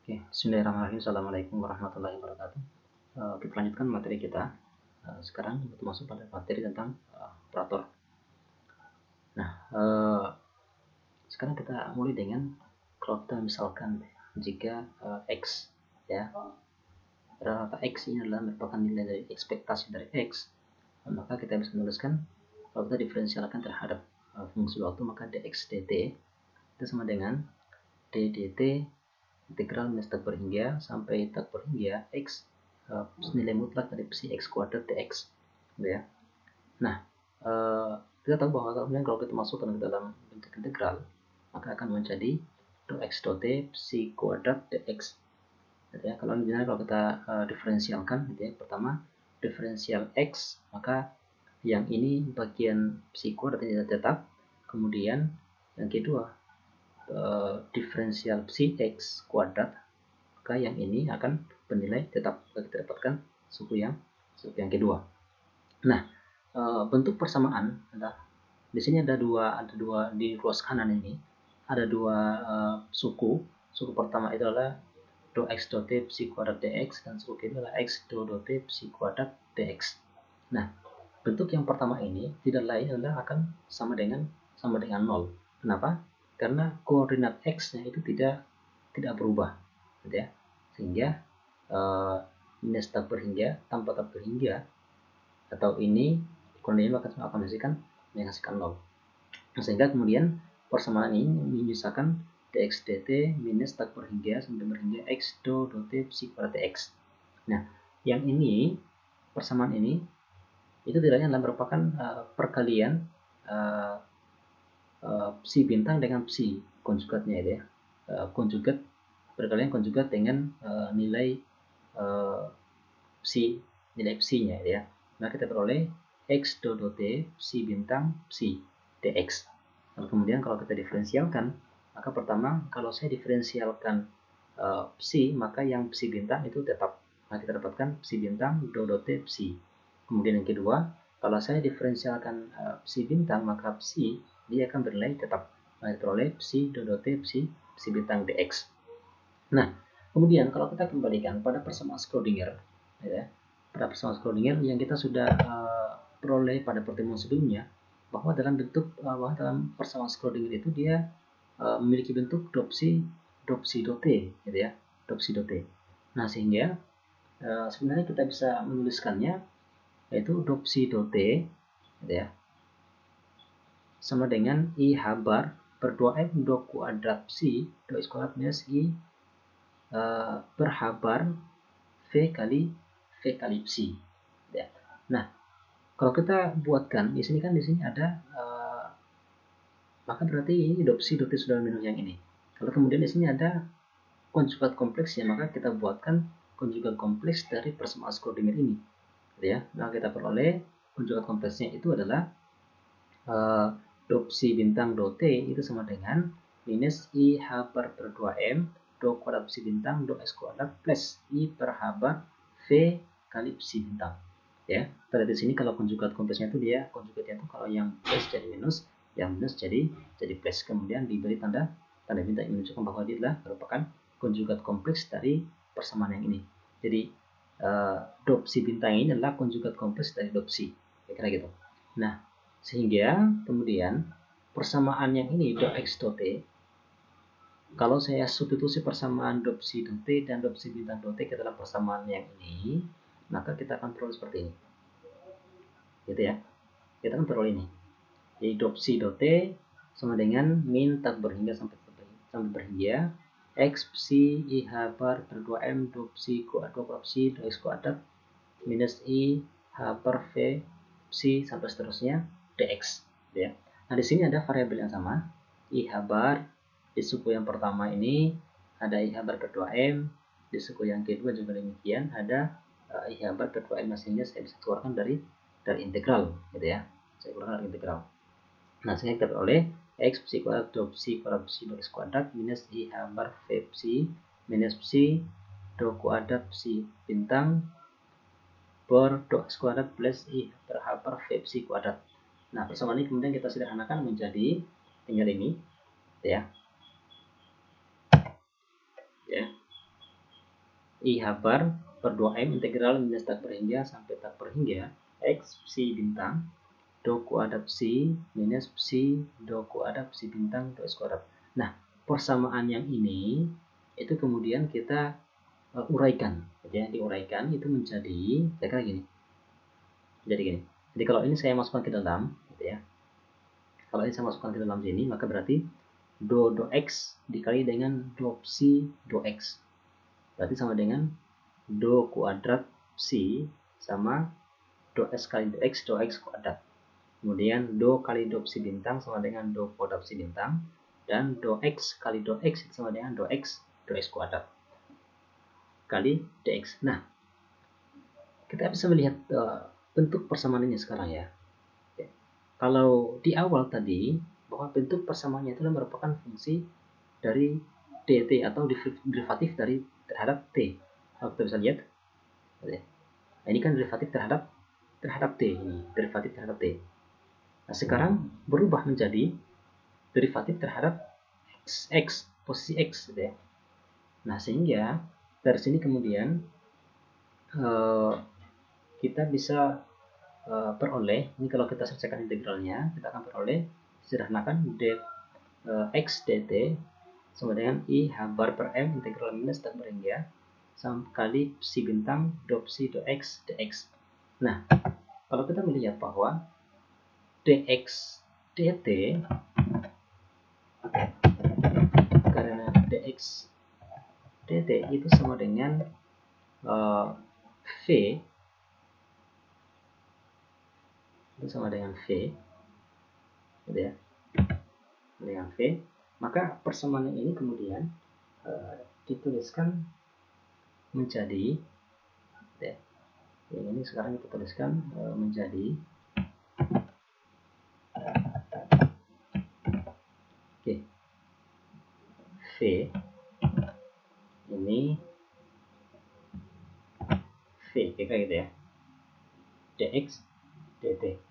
Oke, bismillahirrahmanirrahim. Assalamualaikum warahmatullahi wabarakatuh. Kita lanjutkan materi kita. Sekarang kita masuk pada materi tentang operator. Nah, sekarang kita mulai dengan kalau kita misalkan jika X, ya, rata X ini adalah merupakan nilai dari ekspektasi dari X, maka kita bisa menuliskan kalau kita diferensialkan terhadap fungsi waktu, maka dx dt itu sama dengan d dt integral minus tak berhingga sampai tak berhingga x nilai mutlak dari psi x kuadrat dx, ya. Nah, kita tahu bahwa kalau kita masukkan ke dalam bentuk integral, maka akan menjadi dou x dou t psi kuadrat dx, ya. Kalau kita diferensialkan, gitu ya, pertama diferensial x, maka yang ini bagian psi kuadrat tidak tetap, kemudian yang kedua diferensial psi x kuadrat, maka yang ini akan bernilai tetap. Kita dapatkan suku yang kedua. Nah, bentuk persamaan adalah di sini ada dua di ruas kanan ini ada dua suku. Suku pertama itu adalah dou x dou t psi kuadrat dx dan suku kedua adalah x dou t psi kuadrat dx. Nah, bentuk yang pertama ini tidak lain adalah akan sama dengan 0. Kenapa? Karena koordinat x-nya itu tidak berubah, gitu ya. Sehingga minus tak berhingga tanpa tak berhingga atau ini koordinatnya akan menghasilkan 0. Sehingga kemudian persamaan ini menyisakan dx dt minus tak berhingga sampai berhingga x dou t psi kuadrat dx. Nah, yang ini persamaan ini itu tidaknya adalah merupakan perkalian psi bintang dengan psi konjugatnya, ya. Konjugat perkalian konjugat dengan nilai psi, nilai psi-nya, ya. Nah, kita peroleh x dou t psi bintang psi dx. Lalu kemudian kalau kita diferensialkan, maka pertama kalau saya diferensialkan psi, maka yang psi bintang itu tetap. Nah, kita dapatkan psi bintang dou t psi. Kemudian yang kedua, kalau saya diferensialkan psi bintang, maka psi dia akan bernilai tetap. Nah, diperoleh psi dou t psi bintang dx. Nah, kemudian kalau kita kembalikan pada persamaan Schrödinger, ya, pada persamaan Schrödinger yang kita sudah peroleh pada pertemuan sebelumnya, bahwa dalam bentuk dalam persamaan Schrödinger itu dia memiliki bentuk dou psi dou t, gitu ya, dou psi dou t. Nah, sehingga sebenarnya kita bisa menuliskannya yaitu dou psi dou t, gitu ya, sama dengan I habar per 2M dou kuadrat psi dou x kuadrat minus I per habar V kali psi, ya. Nah, kalau kita buatkan di sini ada maka berarti ini dou psi dou t sudah minus yang ini. Kalau kemudian di sini ada konjugat kompleksnya, maka kita buatkan konjugat kompleks dari persamaan Schrödinger ini, ya. Nah, kita peroleh konjugat kompleksnya itu adalah dou psi bintang dou t itu sama dengan minus I habar per 2M dou kuadrat psi bintang dou x kuadrat plus I per habar V kali psi bintang, ya. Pada di sini kalau konjugat kompleksnya itu dia konjugatnya itu kalau yang plus jadi minus, yang minus jadi plus, kemudian diberi tanda bintang yang menunjukkan bahwa dia adalah merupakan konjugat kompleks dari persamaan yang ini. Jadi dou psi bintang ini adalah konjugat kompleks dari dou psi, kira-kira gitu. Nah, sehingga kemudian persamaan yang ini dou x dou t, kalau saya substitusi persamaan dou psi dou t dan dou psi bintang dou t ke dalam persamaan yang ini, maka kita akan peroleh seperti ini, gitu ya. Kita akan peroleh ini. Jadi dou psi dou t sama dengan min tak berhingga sampai berhingga x psi I habar per 2M dou psi kuadrat psi dou x kuadrat minus I habar V psi sampai seterusnya dx, ya. Nah, di sini ada variabel yang sama, I habar. Di suku yang pertama ini ada I habar per 2M, di suku yang kedua juga demikian ada I habar per 2M, sehingga saya bisa keluarkan dari integral, gitu ya. Saya keluarkan dari integral. Nah, sehingga kita peroleh x psi kuadrat dou psi kuadrat psi dou x kuadrat minus I habar V psi minus psi dou kuadrat psi bintang per dou x kuadrat plus I per habar V psi kuadrat. Nah, persamaan ini kemudian kita sederhanakan menjadi tinggal ini, ya. Ya. I habar per 2M integral minus tak per hingga sampai tak per hingga X psi bintang do kuadrat psi minus psi do kuadrat psi bintang do S kuadrat. Nah, persamaan yang ini itu kemudian kita uraikan, ya, diuraikan itu menjadi kira-kira gini. Jadi kalau ini saya masukkan ke dalam, gitu ya. Kalau ini saya masukkan ke dalam sini, maka berarti do X dikali dengan do psi do X. Berarti sama dengan do kuadrat psi sama do S kali do X kuadrat. Kemudian do kali do psi bintang sama dengan do kuadrat psi bintang. Dan do X kali do X sama dengan do X kuadrat kali dx. Nah, kita bisa melihat bentuk persamaan ini sekarang ya. Kalau di awal tadi bahwa bentuk persamaannya itu merupakan fungsi dari dt atau derivatif dari terhadap t. Kalau kita bisa lihat, ini kan derivatif terhadap t, ini derivatif terhadap t. Nah, sekarang berubah menjadi derivatif terhadap x, posisi x, gitu ya. Nah, sehingga dari sini kemudian kita bisa peroleh, ini kalau kita selesaikan integralnya, kita akan peroleh sederhanakan x dt sama dengan I habar per M integral minus tak per hingga sama kali psi bintang do psi do X dx. Nah, kalau kita melihat bahwa dx dt karena dx dt itu sama dengan V itu sama dengan V, gitu ya, dengan V, maka persamaan ini kemudian dituliskan menjadi, ya, ini sekarang kita tuliskan menjadi V ini V kayak gitu ya, dx dt.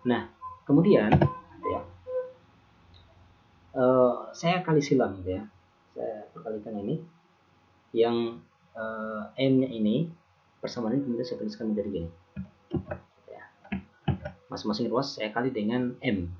Nah, kemudian ya, saya kali silang, gitu ya, saya perkalikan ini yang m-nya ini persamaan ini kemudian saya tuliskan menjadi gini ya. Masing-masing ruas saya kali dengan m,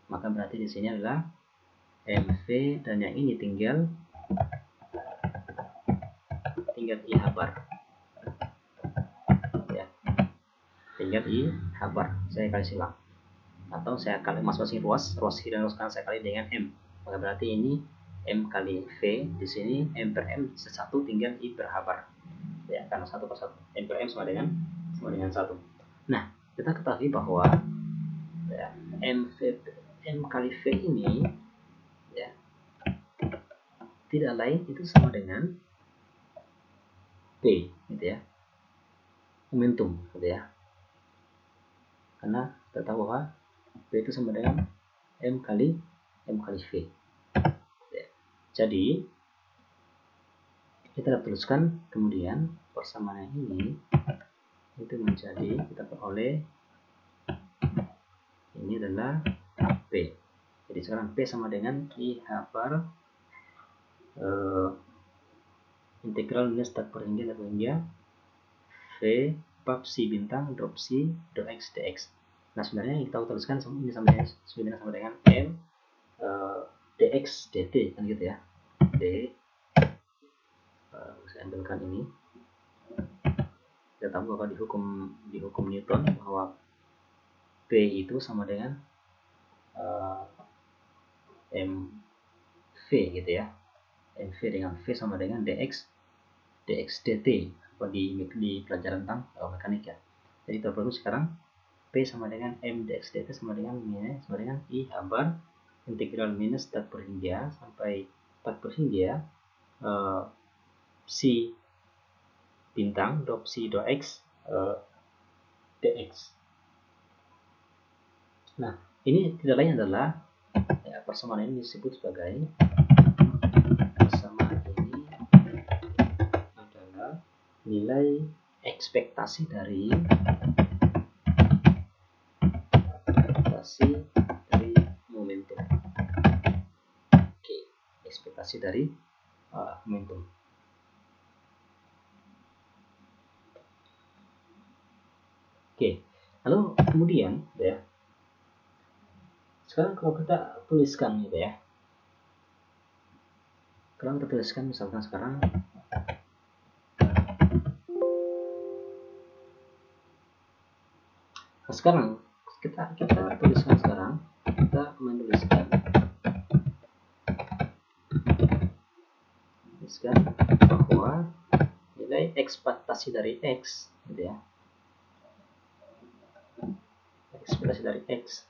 maka berarti di sini adalah mv dan yang ini tinggal I habar ya, tinggal I habar saya kali silang, atau saya kali masing-masing ruas kiri dan ruas kanan saya kali dengan m, maka berarti ini m kali v, di sini m per m satu tinggal I per habar ya, karena 1 per 1 m per m sama dengan 1. Nah, kita ketahui bahwa ya, m kali v ini ya tidak lain itu sama dengan P, gitu ya, momentum, gitu ya, karena kita tahu bahwa P itu sama dengan m kali v ya. Jadi kita tuliskan kemudian persamaan ini itu menjadi, kita peroleh ini adalah P. Jadi sekarang P sama dengan I habar integral minus tak per hingga V bab psi bintang do psi do X dx. Nah, sebenarnya kita tuliskan ini sama dengan M dx dt kan gitu ya. Saya ambilkan ini. Kita tahu bahwa di hukum Newton bahwa P itu sama dengan mv, gitu ya. mv dengan V sama dengan dx dt di pelajaran tentang mekanik ya. Jadi kita perlu sekarang P sama dengan m dx dt sama dengan I habar integral minus tak per hingga sampai tak per hingga psi bintang do psi do X dx. Nah, ini tidak lain adalah ya, persamaan ini disebut sebagai nilai ekspektasi dari momentum. Oke, ekspektasi dari momentum. Oke, lalu kemudian ya, sekarang kalau kita tuliskan gitu ya, kalau kita tuliskan misalkan sekarang kita tuliskan sekarang, kita menuliskan bahwa nilai ekspektasi dari X gitu ya, ekspektasi dari X,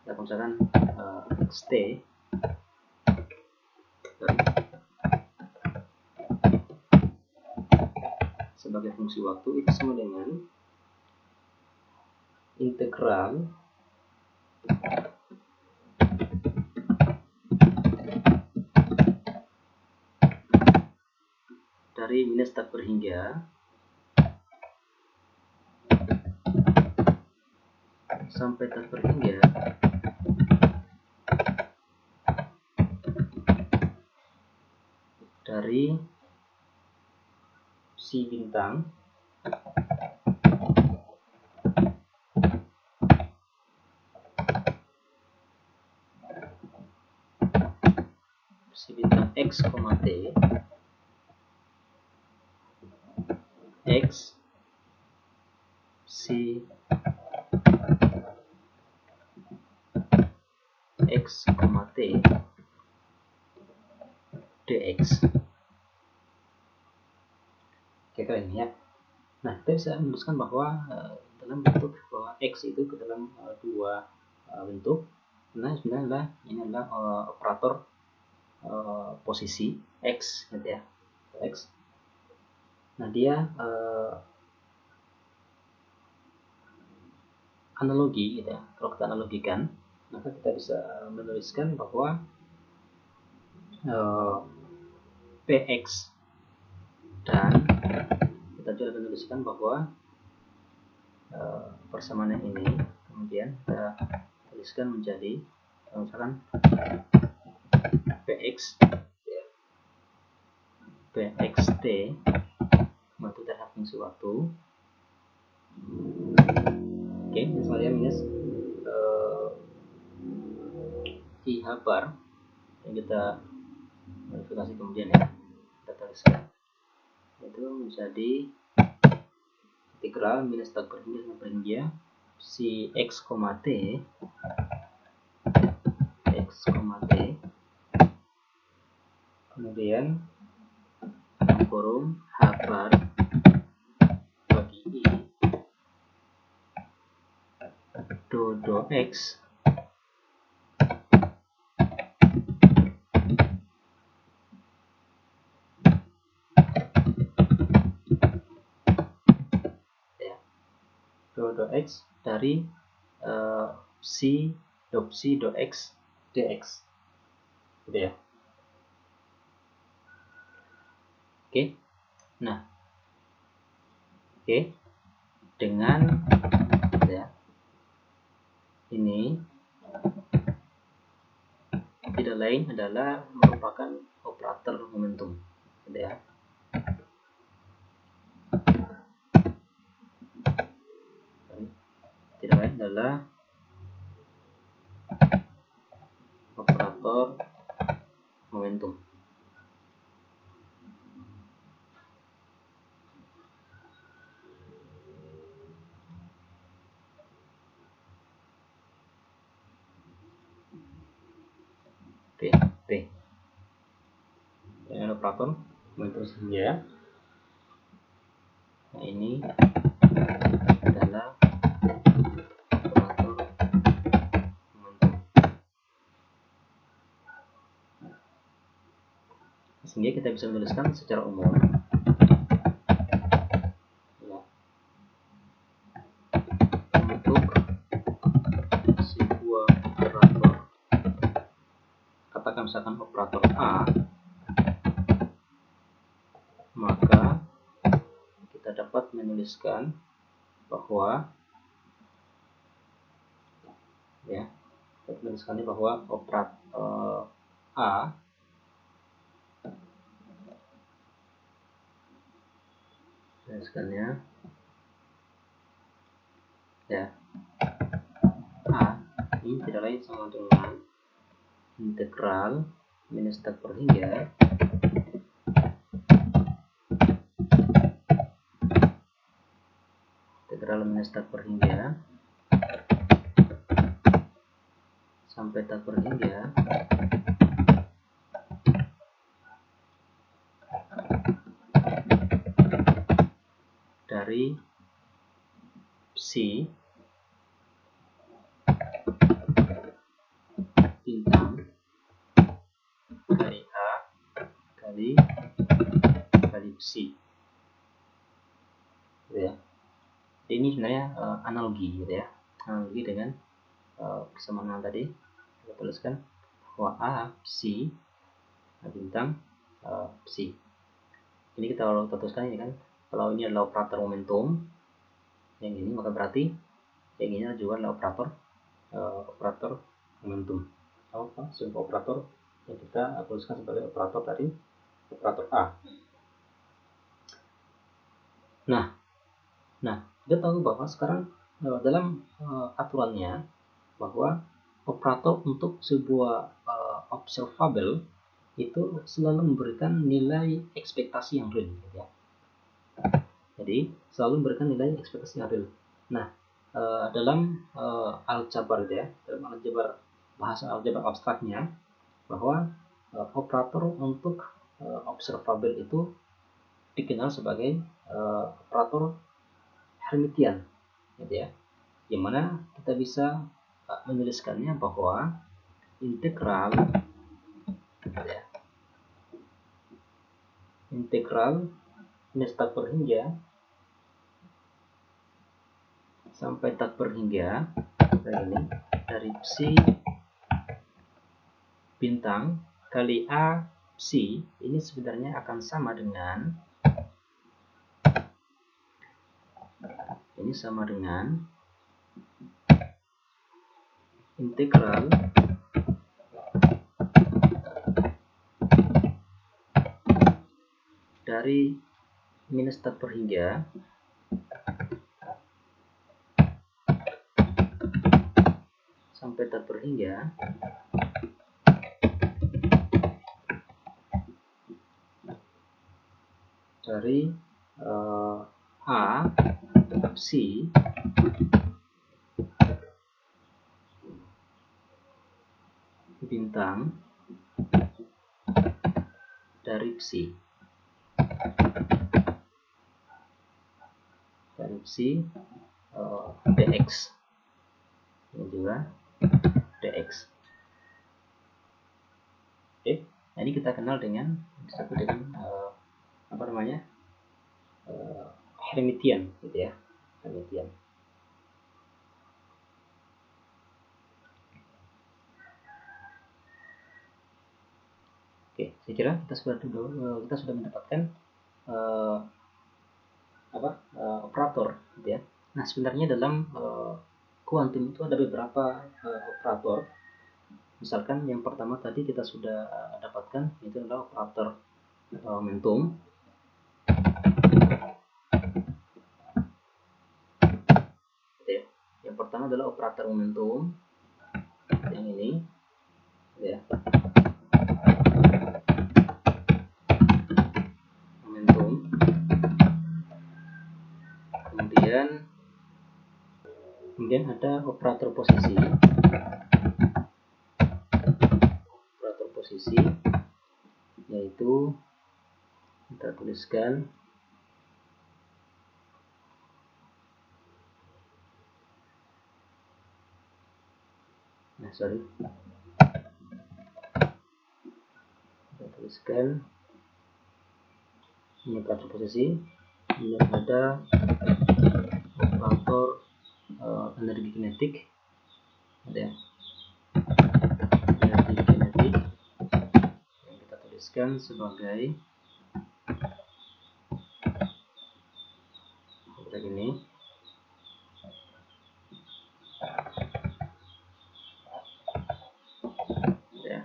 kita misalkan xt sebagai fungsi waktu itu sama dengan integral dari minus tak berhingga sampai tak berhingga dari si bintang X, T X si X, T dx. Kira-kira ini ya. Nah, kita bisa menuliskan bahwa dalam bentuk bahwa X itu ke dalam dua bentuk. Nah, sebenarnya ini adalah operator posisi X gitu ya, X. Nah, dia analogi gitu ya. Kalau kita analogikan, maka kita bisa menuliskan bahwa Px dan kita juga menuliskan bahwa persamaan ini kemudian kita tuliskan menjadi misalkan Px Pxt waktu terhadap fungsi waktu. Oke, misalnya minus I bar yang kita modifikasi kemudian ya, kita tuliskan itu menjadi integral minus tak berhingga si X, T kemudian kurung H bar bagi I do X ya, do X dari si do X dx gitu ya. Oke. Nah, oke, dengan ya, ini tidak lain adalah merupakan operator momentum gitu ya. Tidak lain adalah operator momentum. P dengan operator momentum saja. Nah, ini adalah operator momentum. Sehingga kita bisa menuliskan secara umum ya, untuk sebuah operator, katakan misalkan operator A, maka kita dapat menuliskan bahwa ya, kita menuliskan bahwa operator A tuliskannya ya. A ini tidak lain sama dengan integral minus tak per hingga sampai tak per hingga dari psi bintang kali A kali psi gitu ya. Ini sebenarnya analogi gitu ya, analogi dengan kesamaan tadi. Kita tuliskan bahwa A psi bintang psi. Ini kita tuliskan ini kan, kalau ini adalah operator momentum yang ini, maka berarti yang ini juga adalah operator momentum sebuah operator yang kita tuliskan sebagai operator tadi, operator A. Nah, kita tahu bahwa sekarang dalam aturannya bahwa operator untuk sebuah observable itu selalu memberikan nilai ekspektasi yang real ya. Jadi selalu memberikan nilai ekspektasi yang real. Nah, dalam aljabar ya, dalam bahasa aljabar abstraknya, bahwa operator untuk observable itu dikenal sebagai operator Hermitian gitu ya. Yang mana kita bisa menuliskannya bahwa integral ya, integral minus tak per hingga sampai tak per hingga ini dari psi bintang kali A psi ini sebenarnya akan sama dengan integral dari minus tak per hingga sampai tak per hingga dari A psi bintang dari psi dx, ini juga dx. Oke, nah ini kita kenal dengan disebut dengan Hermitian gitu ya, Hermitian. Oke, saya kira kita sudah mendapatkan operator gitu ya. Nah, sebenarnya dalam kuantum itu ada beberapa operator. Misalkan yang pertama tadi kita sudah dapatkan, itu adalah operator momentum. Gitu ya. Yang pertama adalah operator momentum, yang ini gitu ya. Momentum. Kemudian ada operator posisi. Operator posisi yaitu kita tuliskan kita tuliskan ini operator posisi. Ini ada operator energi kinetik, ada energi kinetik yang kita tuliskan sebagai ini. Ya.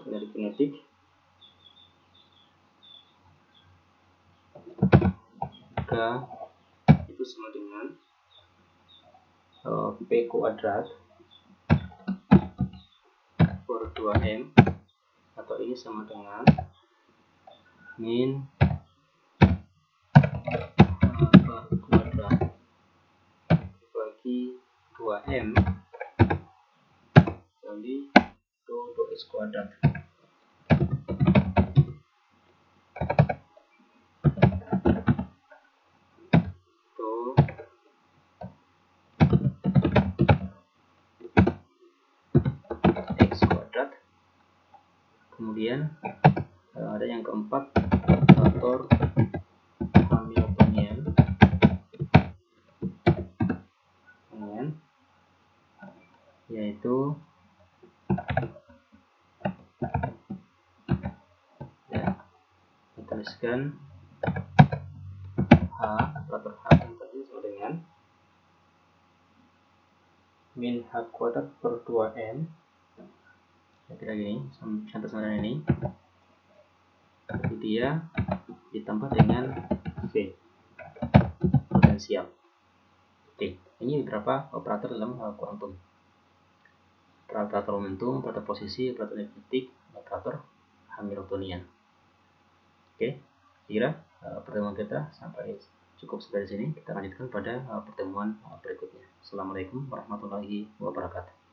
dari kinetik. K itu sama dengan P kuadrat per 2M, atau ini sama dengan min H kuadrat bagi 2M kali 2S kuadrat. Kemudian ada yang keempat, operator Hamiltonian, yaitu ya, kita tuliskan H, operator H yang tadi sama dengan min H kuadrat per 2M, kira gini, sampai sama dengan ini, jadi dia ditambah dengan V, potensial. Oke, ini beberapa operator dalam kuantum. Operator momentum, operator posisi, operator elliptik, operator Hamiltonian. Oke, kira pertemuan kita sampai cukup sampai di sini. Kita lanjutkan pada pertemuan berikutnya. Assalamualaikum warahmatullahi wabarakatuh.